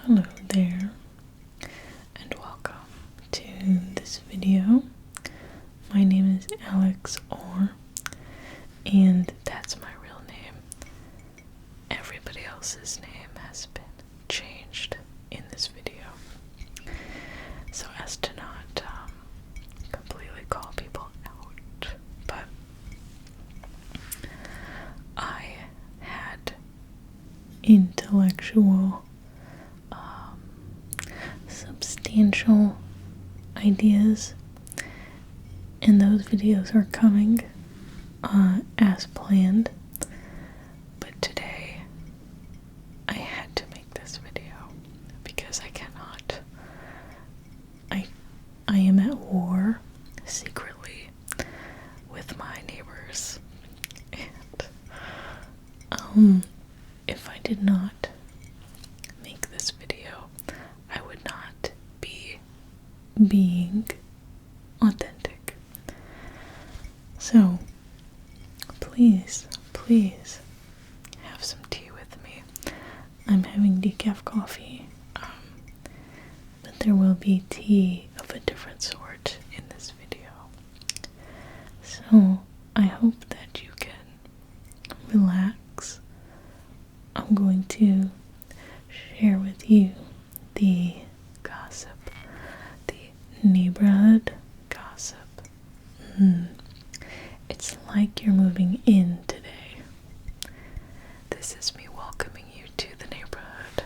Hello there, and welcome to this video. My name is Alex Orr, and that's my real name. Everybody else's name has been changed in this video, so as to not completely call people out. But I had intellectual substantial ideas, and those videos are coming as planned, but today I had to make this video because I cannot. I am at war secretly with my neighbors, and if I did not make this video, I would not be being authentic. So please have some tea with me. I'm having decaf coffee, but there will be tea of a different sort in this video. So I hope that you can relax. I'm going to share with you the gossip, the neighborhood gossip. It's like you're moving in today. This is me welcoming you to the neighborhood.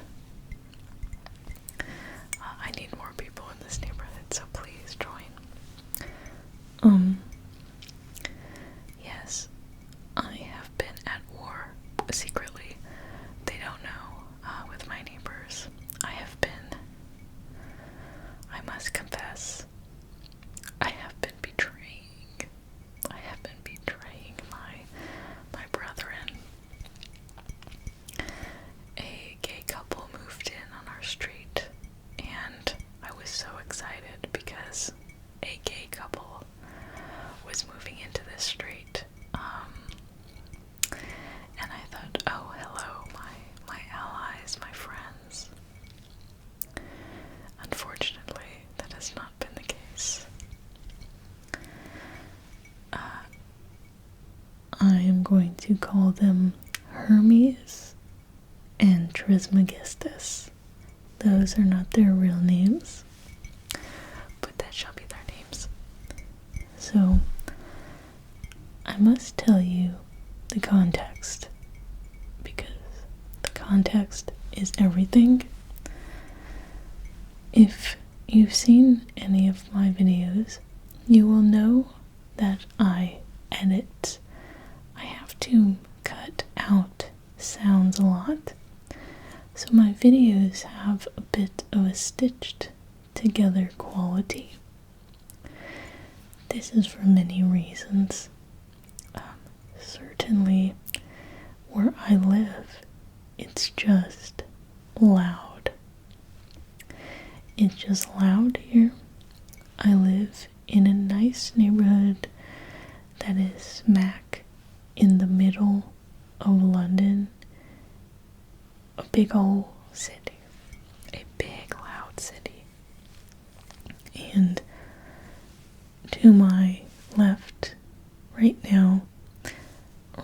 I need more people in this neighborhood, so please join. Yes, I have been at war secretly. They don't know, with my neighbors. I must confess, I have been betraying my brethren. A gay couple moved in on our street, and I was so excited because a gay couple was moving into this street. And I thought, oh, hello, my allies, my friends. Unfortunately, that has not been the case. I am going to call them Hermes and Trismegistus. Those are not their real names, but that shall be their names. So, I must tell you the context, because the context is everything. If you've seen any of my videos, you will know that I edit. I have to cut out sounds a lot, so my videos have a bit of a stitched together quality. This is for many reasons. Certainly, where I live, it's just loud. It's just loud here. I live in a nice neighborhood that is smack in the middle of London. A big old city. A big loud city. And to my left, right now,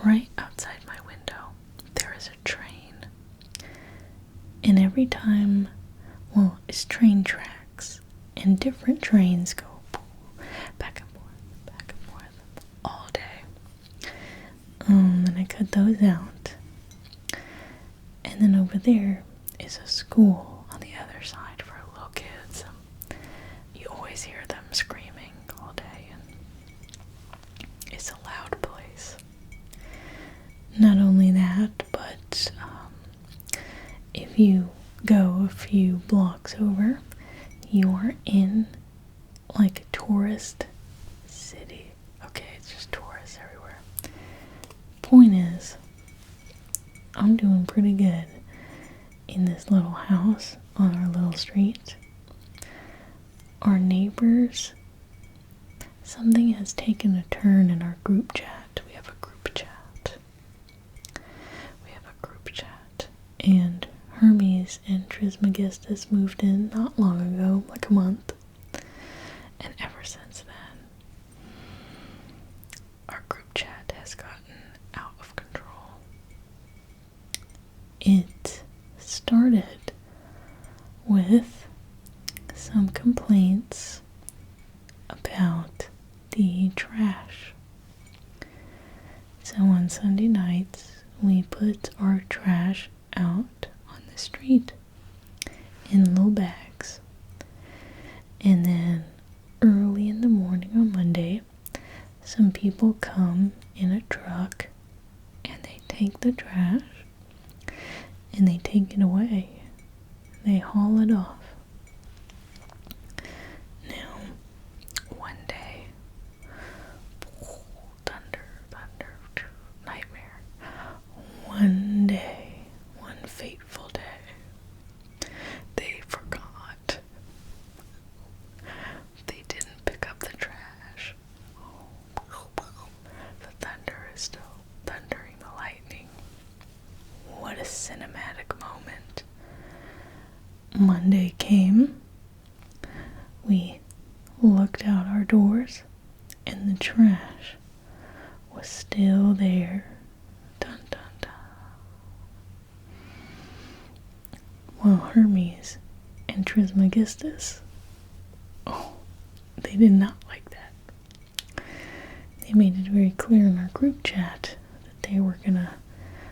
right outside my window, there is a train. And every time, well, it's train tracks, and different trains go back and forth all day. And I cut those out. And then over there is a school on the other side for little kids. You always hear them screaming all day, and it's a loud place. Not only that, but if you go a few blocks over, you're in like a tourist city. Okay, it's just tourists everywhere. Point is, I'm doing pretty good in this little house on our little street. Our neighbors, something has taken a turn in our group chat. We have a group chat. And Hermes and Trismegistus moved in not long ago, like a month. And ever since then, our group chat has gotten out of control. It started with some complaints about the trash. So on Sunday nights, we put our trash out on the street in little bags. And then early in the morning on Monday, some people come in a truck and they take the trash and they take it away. They haul it off. Now, one day, thunder, nightmare. One day, one fateful day, they forgot. They didn't pick up the trash. The thunder is still thundering, the lightning. What a cinematic moment. Monday came. We looked out our doors, and the trash was still there. Dun dun dun. Well, Hermes and Trismegistus, they did not like that. They made it very clear in our group chat that they were gonna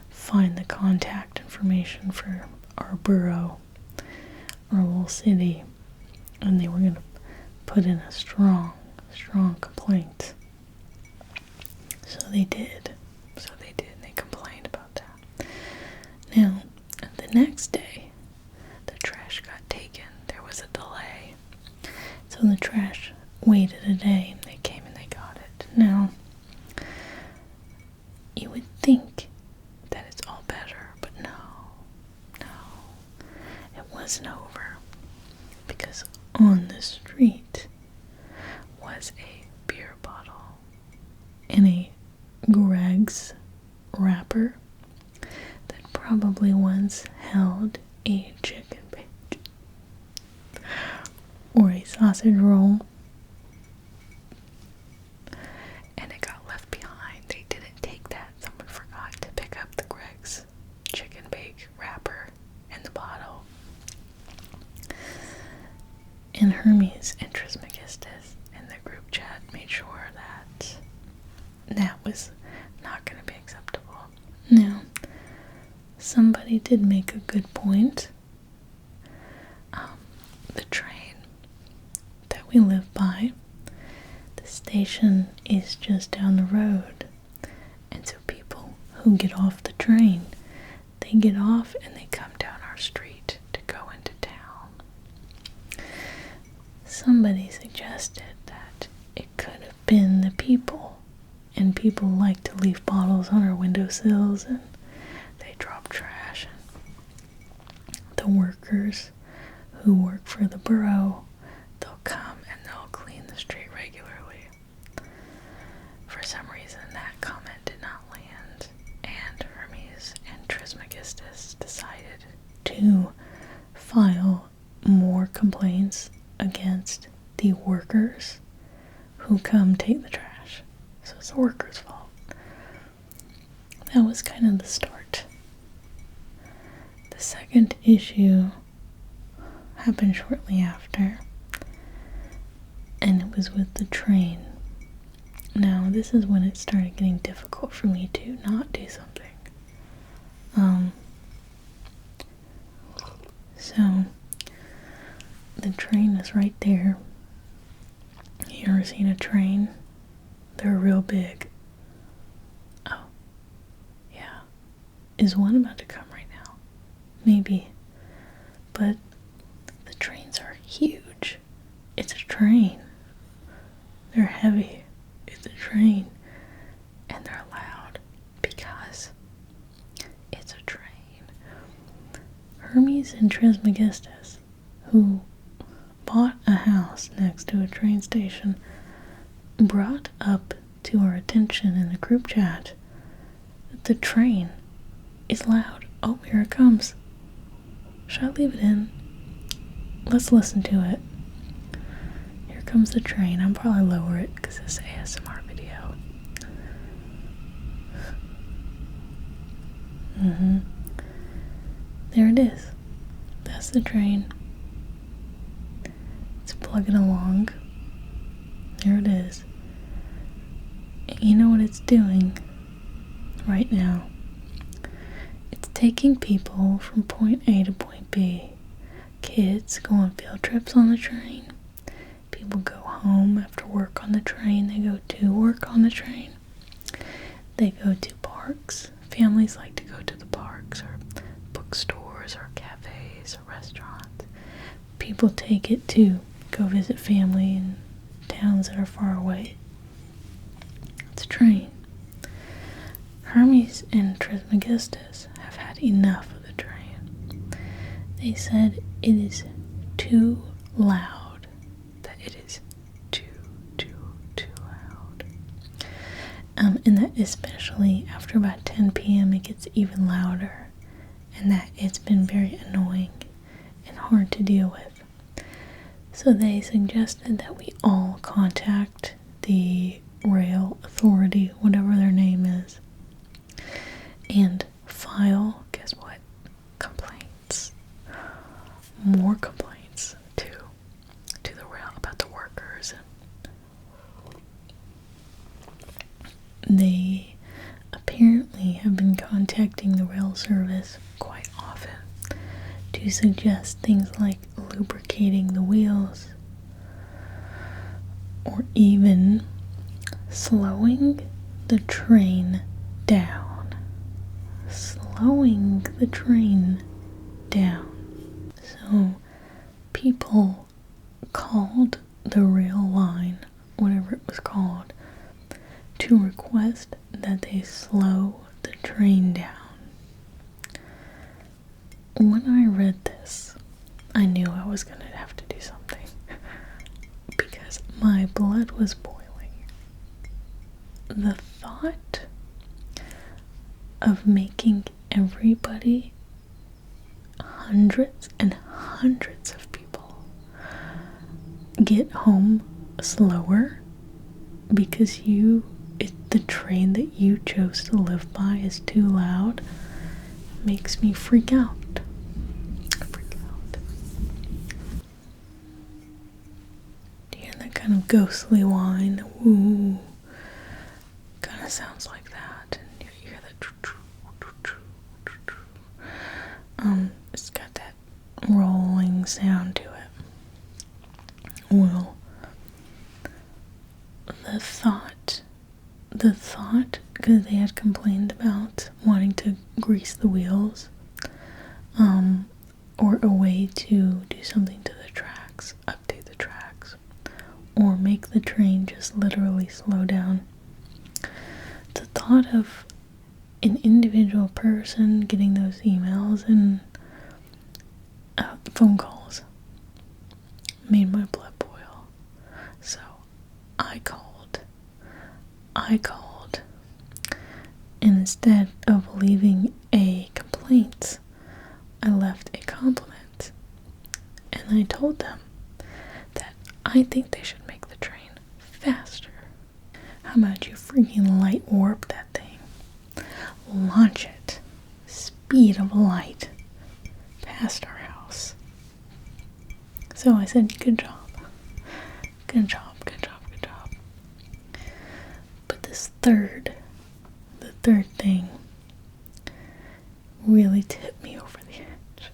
find the contact information for our borough, our little city, and they were gonna put in a strong complaint. So they did. And they complained about that. Now, the next day, the trash got taken. There was a delay. So the trash waited a day, and they came and they got it. Now, you would think that it's all better, but no. It wasn't over. Because on the street was a beer bottle in a Greg's wrapper that probably once held a chicken bake or a sausage roll, and it got left behind. They didn't take that. Someone forgot to pick up the Greg's chicken bake wrapper and the bottle. And Hermes and Trismegistus in the group chat made sure that that was not going to be acceptable. Now, somebody did make a good point. The train that we live by, the station is just down the road. And so people who get off the train, they get off and they come down our street to go into town. Somebody suggested that it could have been the people, and people like to leave bottles on our windowsills, and they drop trash, and the workers who work for the borough, they'll come and they'll clean the street regularly. For some reason, that comment did not land, and Hermes and Trismegistus decided to file more complaints against the workers who come take the trash. So it's the workers' fault. That was kind of the start. The second issue happened shortly after, and it was with the train. Now, this is when it started getting difficult for me to not do something. So, the train is right there. You ever seen a train? They're real big. Oh, yeah. Is one about to come right now? Maybe. But the trains are huge. It's a train. They're heavy. It's a train. And they're loud because it's a train. Hermes and Trismegistus, who bought a house next to a train station, brought up to our attention in the group chat that the train is loud. Oh, here it comes. Should I leave it in? Let's listen to it. Here comes the train. I'll probably lower it because it's ASMR video. There it is. That's the train. It's plugging along. There it is. And you know what it's doing right now? It's taking people from point A to point B. Kids go on field trips on the train. People go home after work on the train. They go to work on the train. They go to parks. Families like to go to the parks or bookstores or cafes or restaurants. People take it to go visit family in towns that are far away. It's a train. Hermes and Trismegistus have had enough of the train. They said it is too loud. That it is too loud. And that especially after about 10 p.m. it gets even louder. And that it's been very annoying and hard to deal with. So they suggested that we all contact the rail authority, whatever their name is, and file, guess what? Complaints. More complaints to the rail about the workers. They apparently have been contacting the rail service quite often to suggest things like lubricating the wheels or even slowing the train down. Slowing the train down. So people called the rail line, whatever it was called, to request that they slow the train down. When I read this, I knew I was going to have to do something because my blood was boiling. The thought of making everybody, hundreds and hundreds of people, get home slower because the train that you chose to live by is too loud makes me freak out. Do you hear that kind of ghostly whine? Ooh. Kind of sounds like that. And you hear that. It's got that rolling sound to it. Well, the thought, because they had complained about wanting to grease the wheels, or a way to do something to the tracks, update the tracks, or make the train just literally slow down. The thought of an individual person getting those emails and phone calls made my blood boil. So I called, and instead of leaving a complaint, I left a compliment, and I told them that I think they should make the train faster. How about you freaking light warp that thing? Launch it, speed of light, past our house. So I said, good job. But the third thing really tipped me over the edge.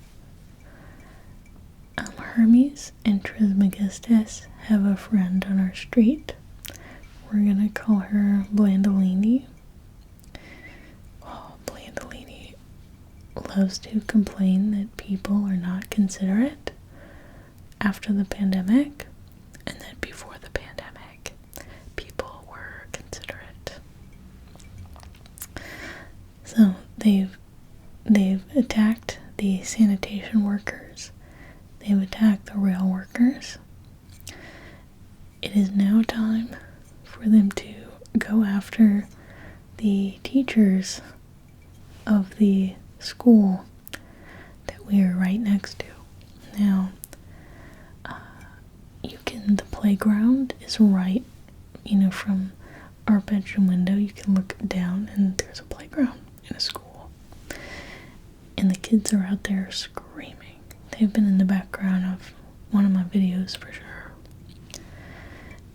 Hermes and Trismegistus have a friend on our street. We're gonna call her Blandolini. Oh, Blandolini loves to complain that people are not considerate after the pandemic, and that before the pandemic, people were considerate. So they've attacked the sanitation workers. They've attacked the rail workers. It is now time for them to go after the teachers of the school that we are right next to. Now, the playground is right, from our bedroom window, you can look down and there's a playground in a school. And the kids are out there screaming. They've been in the background of one of my videos for sure.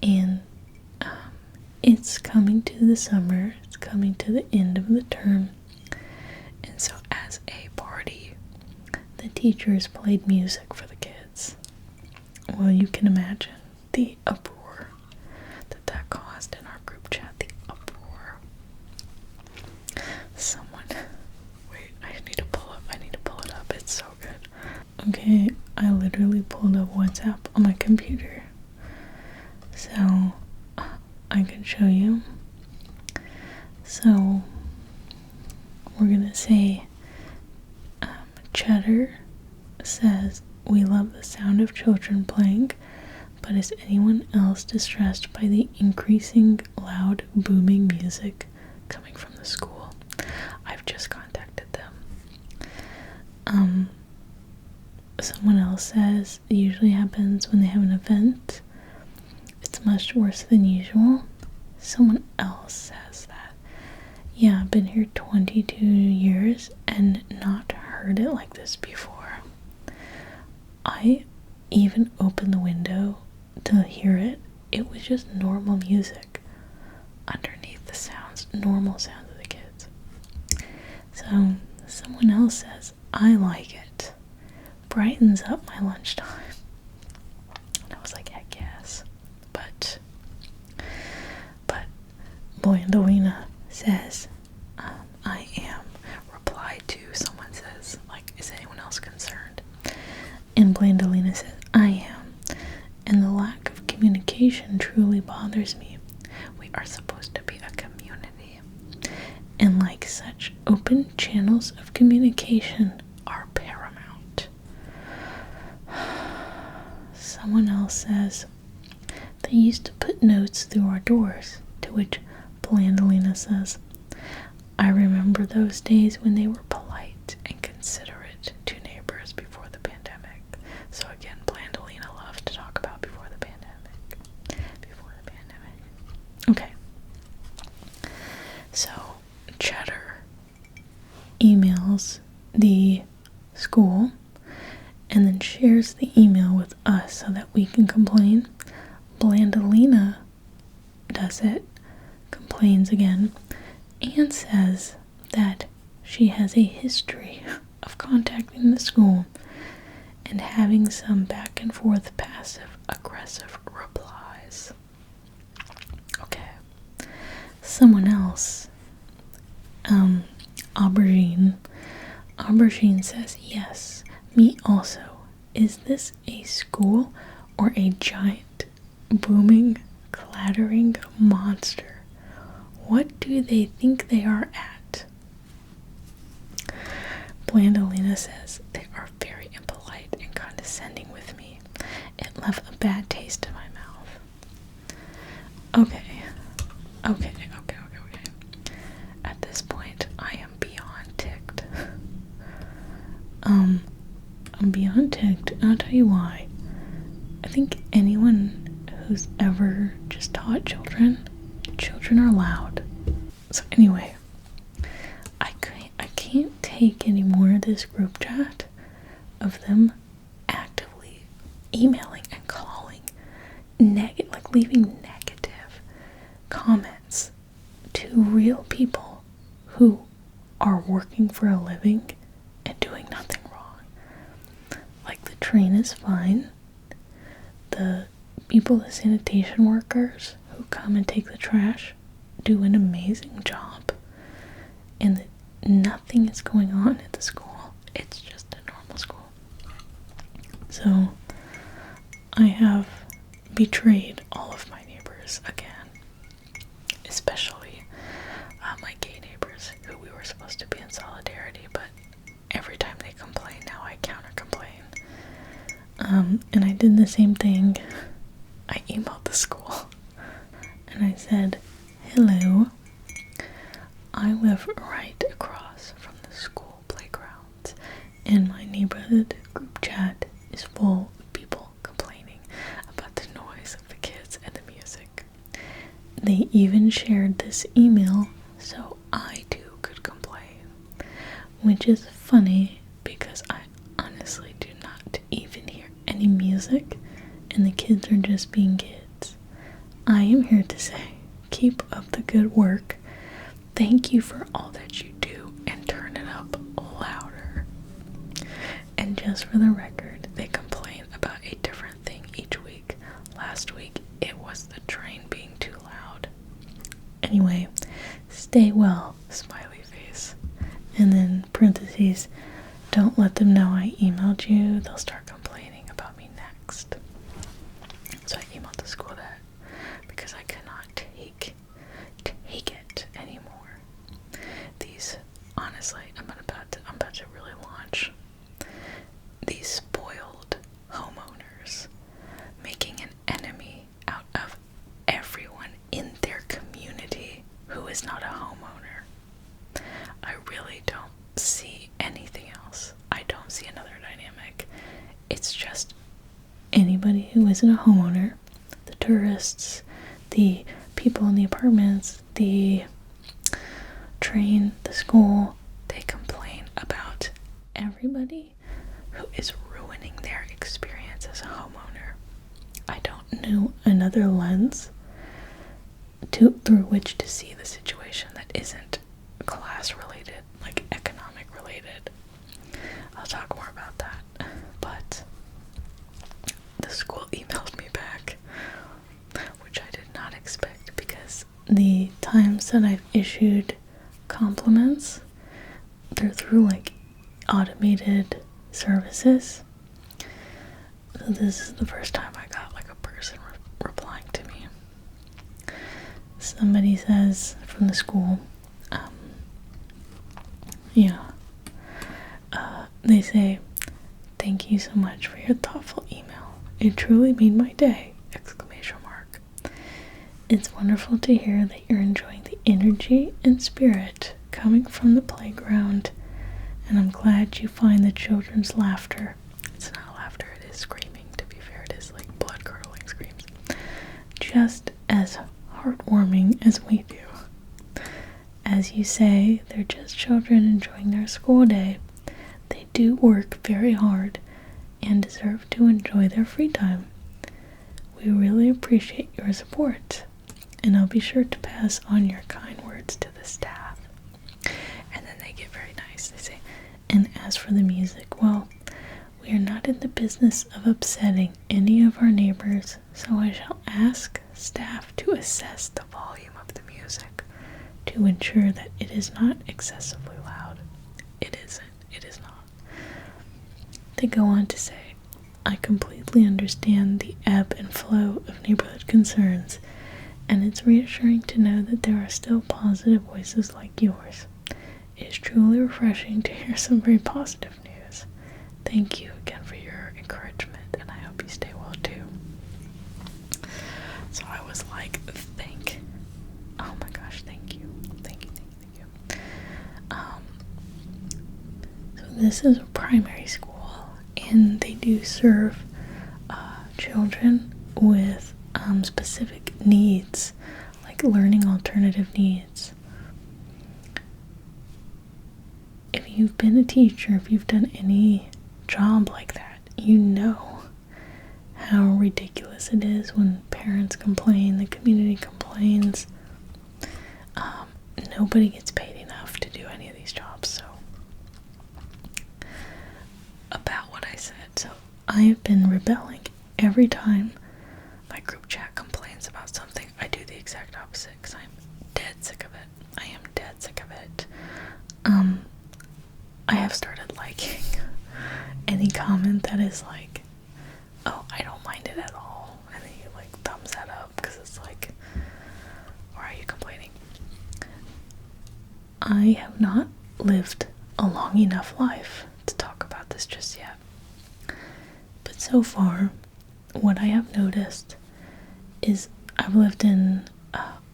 And it's coming to the summer, it's coming to the end of the term. And so as a party, the teachers played music for the kids. Well, you can imagine the uproar that caused in our group chat. The uproar. Wait, I need to pull it up. It's so good. Okay, I literally pulled up WhatsApp on my computer, so I can show you. So we're gonna say Cheddar says, "We love the sound of children playing, but is anyone else distressed by the increasing loud booming music coming from the school? I've just contacted them." Someone else says, "It usually happens when they have an event. It's much worse than usual." Someone else says that, "Yeah, I've been here 22 years and not heard it like this before. I even opened the window to hear it. It was just normal music underneath the normal sounds of the kids." So someone else says, "I like it. Brightens up my lunchtime." And I was like, heck yes. But Blandolina says, "I am." Reply to someone says, like, "Is anyone else concerned?" And Blandolina says, "I am. And the lack of communication truly bothers me. We are supposed to be a community. And like such, open channels of communication are paramount." Someone else says, "They used to put notes through our doors," to which Blandolina says, "I remember those days when they were polite and considerate to neighbors before the pandemic." So again, Blandolina loves to talk about before the pandemic. Okay. So Cheddar emails the school and then shares the email with us so that we can complain. Blandolina does it, complains again, and says that she has a history of contacting the school and having some back and forth passive aggressive replies. Okay. Someone else, Aubergine says, "Yes, me also. Is this a school or a giant, booming, clattering monster? What do they think they are at?" Blandolina says, "They are very impolite and condescending with me. It left a bad taste in my mouth." Okay. At this point, I am beyond ticked. I'm beyond ticked, and I'll tell you why. I think anyone who's ever just taught children are loud. So anyway, I can't take any more of this group chat of them actively emailing and calling, leaving negative comments to real people who are working for a living and doing nothing wrong. Like, the train is fine. The sanitation workers who come and take the trash do an amazing job. And nothing is going on at the school. It's just a normal school. So I have betrayed all of my neighbors again. Especially my gay neighbors, who we were supposed to be in solidarity, but every time they complain, now I counter-complain. And I did the same thing. I emailed the school and I said, "Hello, I live right across from the school playgrounds, and my neighborhood group chat is full of people complaining about the noise of the kids and the music. They even shared this email so I too could complain, which is funny because I honestly do not even hear any music and the kids are just being kids. I am here to say, keep up the good work. Thank you for all that you do, and turn it up louder. And just for the record, they complain about a different thing each week. Last week, it was the train being too loud. Anyway, stay well, smiley face. And then parentheses, don't let them know I emailed you. They'll start complaining about me next. So I emailed the school that because I cannot take it anymore. These, honestly, I'm about to really launch. These spoiled homeowners making an enemy out of everyone in their community who is not a homeowner. I really don't see anything else. I don't see another dynamic. It's just anybody who isn't a homeowner, the tourists, the people in the apartments, the train, the school, they complain about everybody who is ruining their experience as a homeowner. I don't know another lens through which to see the situation that isn't class related, like economic related. I'll talk more about that. But the school emailed me back, which I did not expect because the times that I've issued compliments, they're through like automated services. So this is the first time I got like a person replying to me. Somebody says from the school, they say, thank you so much for your thoughtful email. It truly made my day! ! It's wonderful to hear that you're enjoying the energy and spirit coming from the playground, and I'm glad you find the children's laughter. It's not laughter, it is screaming, to be fair. It is like blood-curdling screams. Just as heartwarming as we do. As you say, they're just children enjoying their school day. They do work very hard and deserve to enjoy their free time. We really appreciate your support, and I'll be sure to pass on your kind words to the staff. And then they get very nice. They say, and as for the music, well, we are not in the business of upsetting any of our neighbors, so I shall ask staff to assess the volume of the music to ensure that it is not excessively loud. It isn't. It is not. They go on to say, I completely understand the ebb and flow of neighborhood concerns, and it's reassuring to know that there are still positive voices like yours. It is truly refreshing to hear some very positive news. Thank you again for your encouragement, and I hope you stay well too. So I was like, oh my gosh, thank you. Thank you. So this is a primary school, and they do serve children with specific needs, like learning alternative needs. If you've been a teacher, if you've done any job like that, you know how ridiculous it is when parents complain, the community complains. Nobody gets paid enough to do any of these jobs. So about what I said, so I have been rebelling every time my group chat complains about something. I do the exact opposite because I'm dead sick of it. I am dead sick of it. I have started liking any comment that is like, oh, I don't mind it at all, and then you like thumbs that up because it's like, why are you complaining? I have not lived a long enough life to talk about this just yet, but so far what I have noticed is I've lived in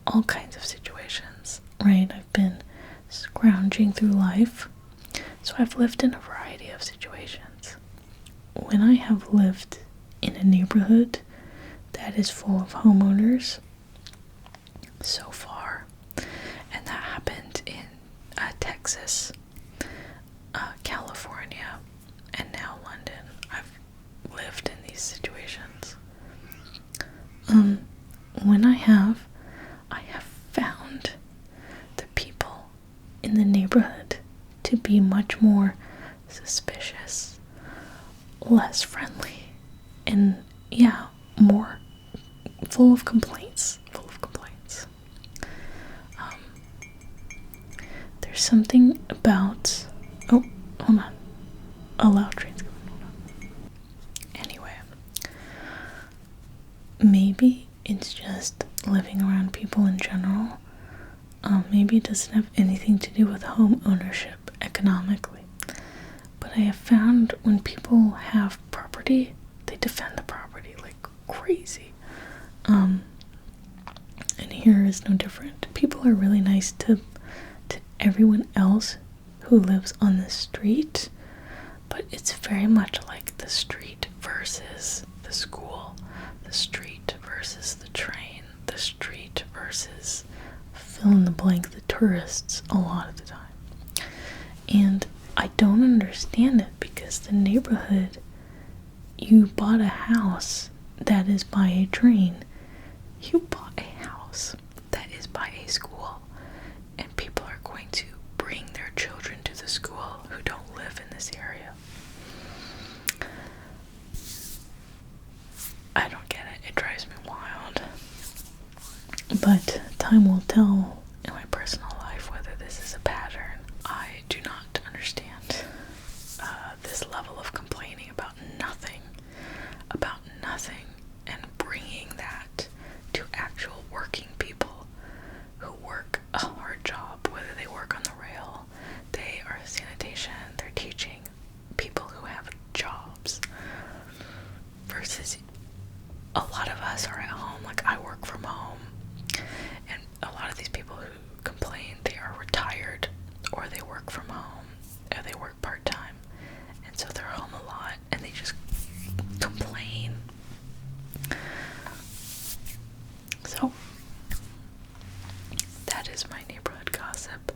all kinds of situations, right? I've been scrounging through life, so I've lived in a variety of situations. when I have lived in a neighborhood that is full of homeowners so far, and that happened in Texas, California, and now London. I've lived in these situations. When I have found the people in the neighborhood to be much more suspicious, less friendly, and more full of complaints. There's something about, oh, hold on, a loud train's going, hold on. Anyway, maybe it's just living around people in general. Maybe it doesn't have anything to do with home ownership economically. But I have found when people have property, they defend the property like crazy. And here is no different. People are really nice to everyone else who lives on the street, but it's very much like the street versus the school, the street versus the train, the street versus fill in the blank, the tourists, a lot of the time. And I don't understand it, because the neighborhood, you bought a house that is by a train, you bought a house that is by a school, and people are going to bring their children to the school who don't live in this area. I don't get it. It drives me wild. But time will tell in my personal life whether this is a pattern. I do not understand this level of complaining about nothing, and bringing that to actual working people who work a hard job, whether they work on the rail, they are sanitation, they're teaching, people who have jobs, versus a lot of us are at home. Like, I work from home, and a lot of these people who complain, they are retired, or they work from home, or they work part-time, and so they're home a lot, and they just complain. So that is my neighborhood gossip.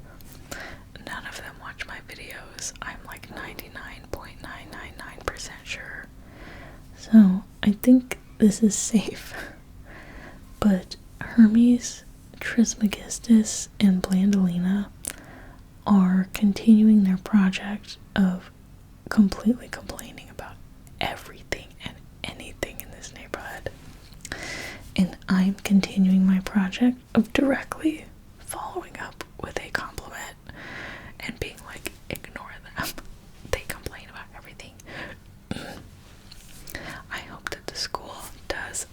None of them watch my videos. I'm like 99.999% sure. So I think this is safe. But Hermes, Trismegistus, and Blandolina are continuing their project of completely complaining about everything and anything in this neighborhood. And I'm continuing my project of directly following up with a compliment and being like, ignore them. They complain about everything. I hope that the school does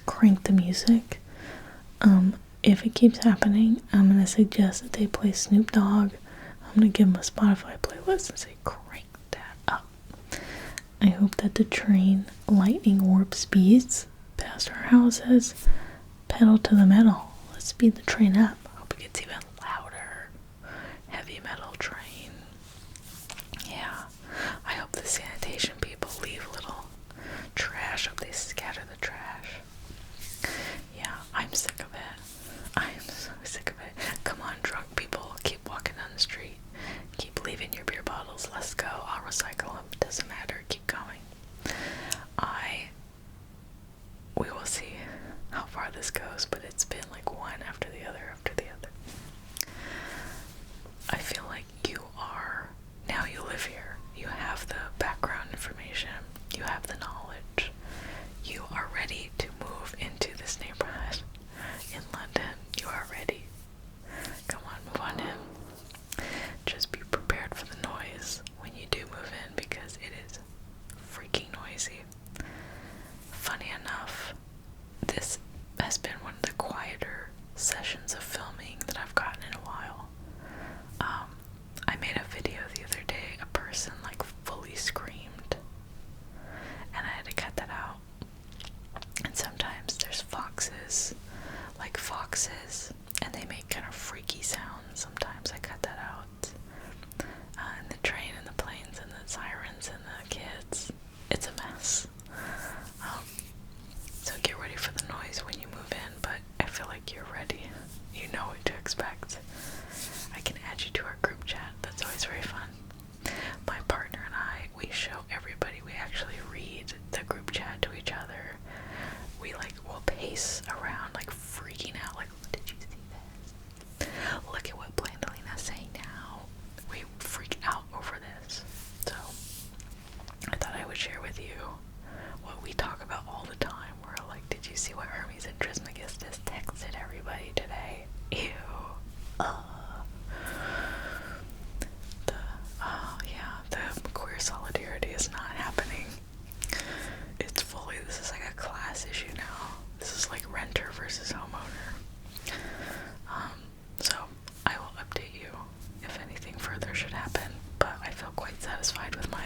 crank the music. If it keeps happening, I'm going to suggest that they play Snoop Dogg. I'm going to give them a Spotify playlist and say, crank that up. I hope that the train lightning warp speeds past our houses. Pedal to the metal. Let's speed the train up. I hope it gets even louder. Heavy metal train. Yeah. I hope the sanitation people leave little trash. I hope they scatter the trash. Yeah, I'm sick of it. I am so sick of it. Come on, drunk people. Keep walking down the street. Keep leaving your beer bottles. Let's go. I'll recycle them. Doesn't matter. Keep going. We will see how far this goes, but it's been like one after the other after the other. I feel like now you live here. You have the background information. You have the knowledge. You are ready to move into this neighborhood in London. You are ready. Come on, move on in. Just be prepared for the noise when you do move in, because it is freaking noisy. Funny enough, this has been one of the quieter sessions of filming that I've gotten in a while. I made a video the other day, a person like fully screamed, and I it's fully, this is like a class issue now. This is like renter versus homeowner. So I will update you if anything further should happen, but I feel quite satisfied with my